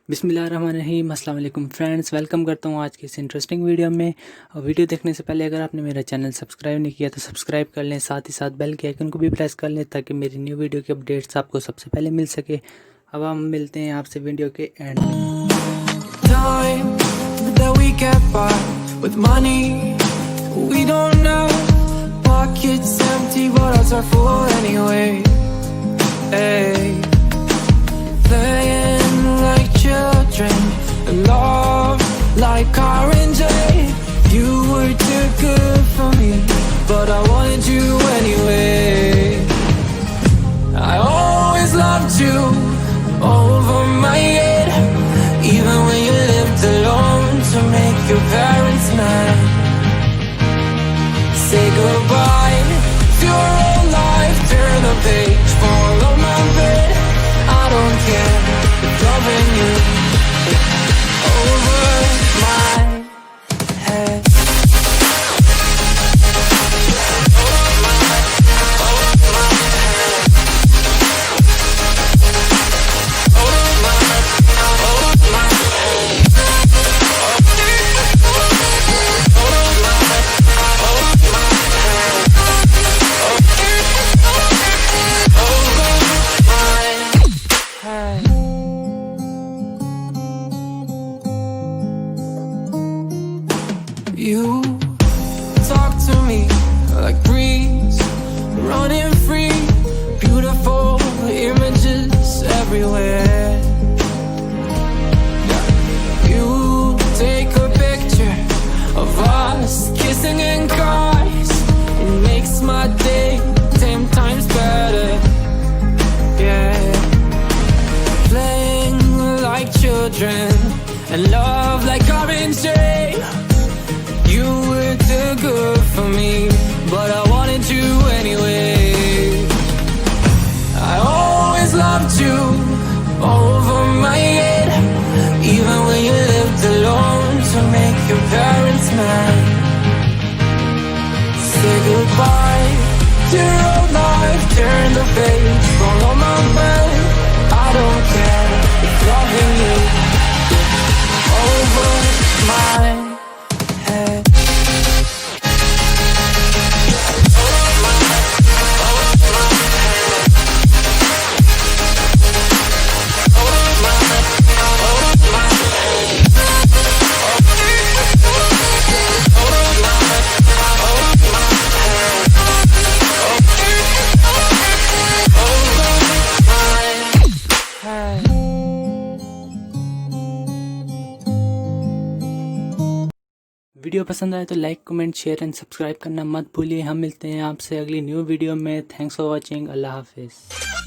बिस्मिल्लाहिर्रहमानिर्रहीम। अस्सलाम वालेकुम फ्रेंड्स, वेलकम करता हूँ आज की इस इंटरेस्टिंग वीडियो में। और वीडियो देखने से पहले अगर आपने मेरा चैनल सब्सक्राइब नहीं किया तो सब्सक्राइब कर लें, साथ ही साथ बेल के आइकन को भी प्रेस कर लें ताकि मेरी न्यू वीडियो की अपडेट्स आपको सबसे पहले मिल सके। अब हम मिलते हैं आपसे वीडियो के एंड में। Time that we get by with money we don't know. Pockets empty but hearts are full anyway. Hey, playing like children and love like R&J. You were too good for me, but I wanted you anyway. I always loved you over my head, even when you lived alone to make your parents mad. Say goodbye to your old life, turn the page, follow my bed. I don't care if loving you over my head. You talk to me like breeze, running free, beautiful images everywhere. You take a picture of us kissing in cars, it makes my day 10 times better. Yeah, playing like children and love like R&J. You were too good for me, but I wanted you anyway. I always loved you over my head, even when you lived alone to make your parents mad. Say goodbye to your old life, turn the page, follow my bed. I don't care if loving you over my head. Video पसंद आए तो like, comment, share and subscribe करना मत भूलिए। हम मिलते हैं आपसे अगली न्यू वीडियो में। Thanks for watching. अल्लाह हाफिज़।